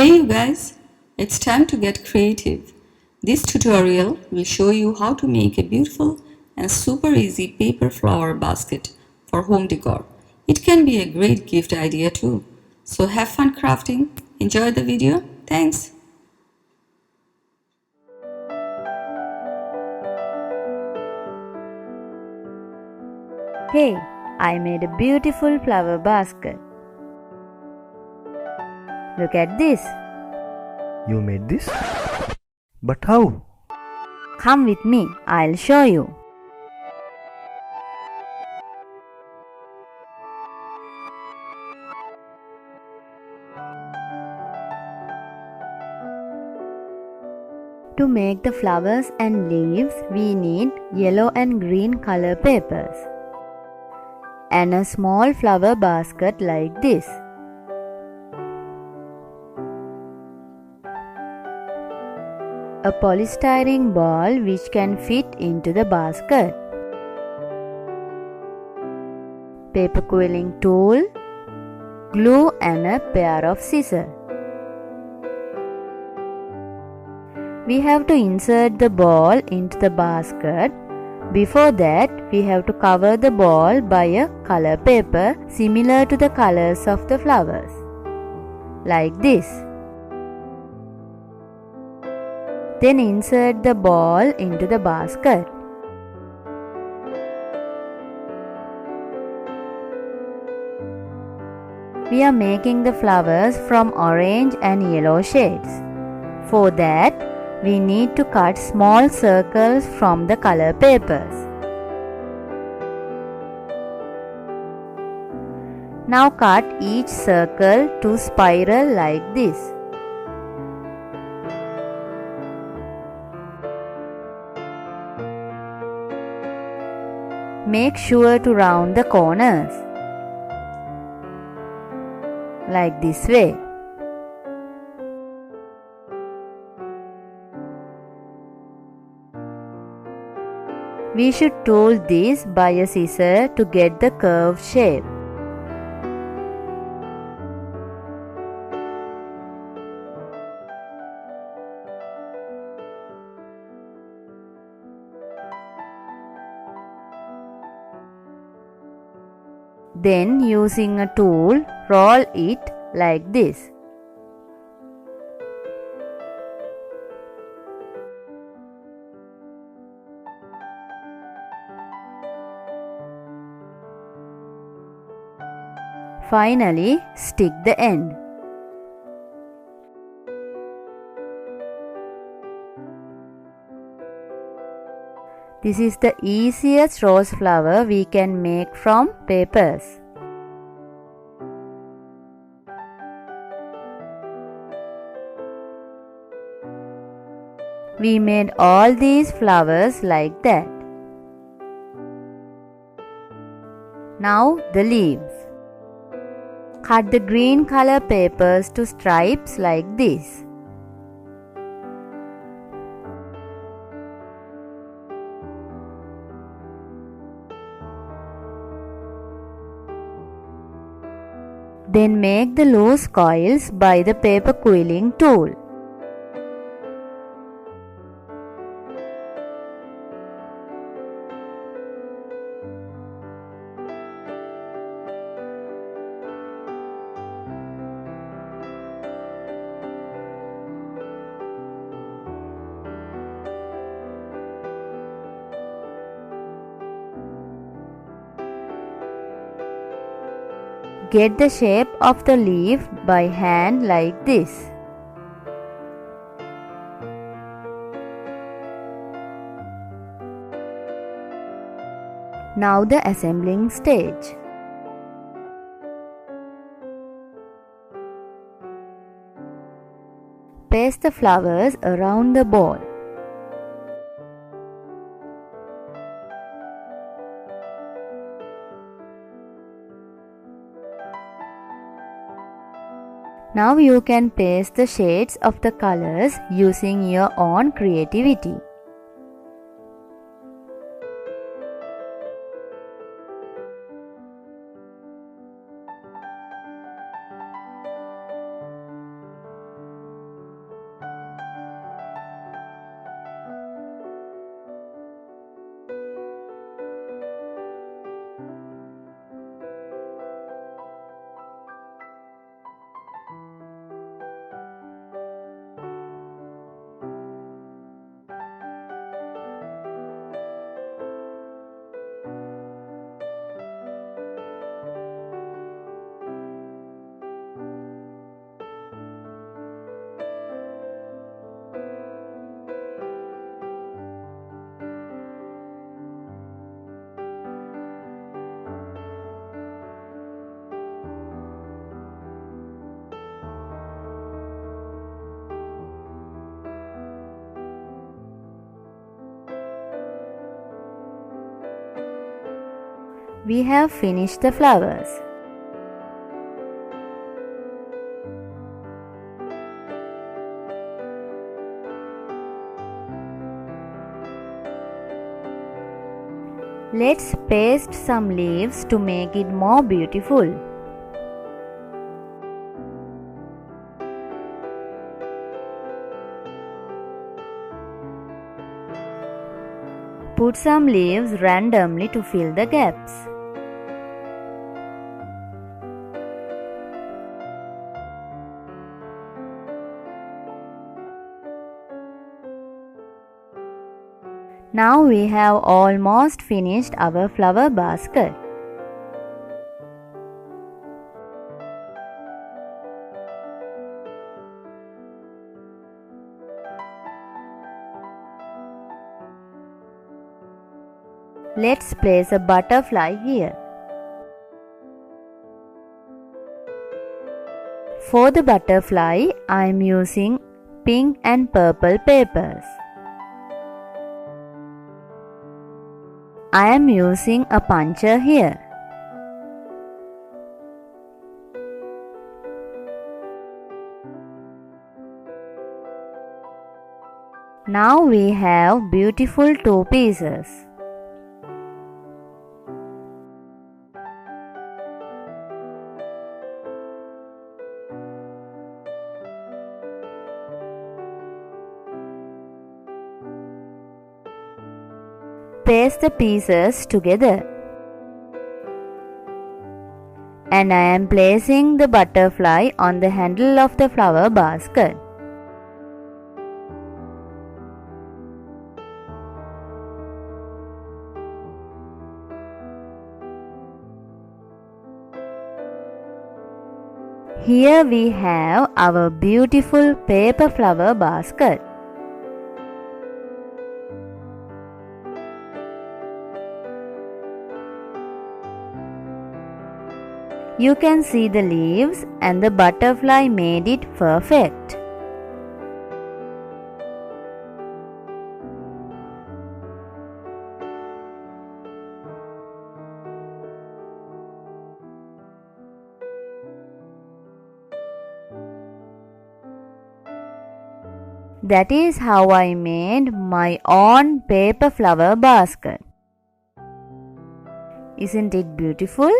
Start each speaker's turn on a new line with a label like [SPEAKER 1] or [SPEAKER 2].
[SPEAKER 1] Hey you guys, it's time to get creative. This tutorial will show you how to make a beautiful and super easy paper flower basket for home decor. It can be a great gift idea too. So have fun crafting, enjoy the video, thanks!
[SPEAKER 2] Hey, I made a beautiful flower basket. Look at this.
[SPEAKER 3] You made this? But how?
[SPEAKER 2] Come with me, I'll show you. To make the flowers and leaves, we need yellow and green color papers and a small flower basket like this. A polystyrene ball which can fit into the basket. Paper quilling tool, glue and a pair of scissors. We have to insert the ball into the basket. Before that, we have to cover the ball by a color paper similar to the colors of the flowers, like this. Then insert the ball into the basket. We are making the flowers from orange and yellow shades. For that, we need to cut small circles from the color papers. Now cut each circle to spiral like this. Make sure to round the corners, like this way. We should tool this by a scissor to get the curved shape. Then using a tool, roll it like this. Finally, stick the end. This is the easiest rose flower we can make from papers. We made all these flowers like that. Now the leaves. Cut the green color papers to stripes like this. Then make the loose coils by the paper quilling tool. Get the shape of the leaf by hand like this. Now the assembling stage. Paste the flowers around the ball. Now you can paste the shades of the colors using your own creativity. We have finished the flowers. Let's paste some leaves to make it more beautiful. Put some leaves randomly to fill the gaps. Now we have almost finished our flower basket. Let's place a butterfly here. For the butterfly, I am using pink and purple papers. I am using a puncher here. Now we have beautiful two pieces. Paste the pieces together. And I am placing the butterfly on the handle of the flower basket. Here we have our beautiful paper flower basket. You can see the leaves and the butterfly made it perfect. That is how I made my own paper flower basket. Isn't it beautiful?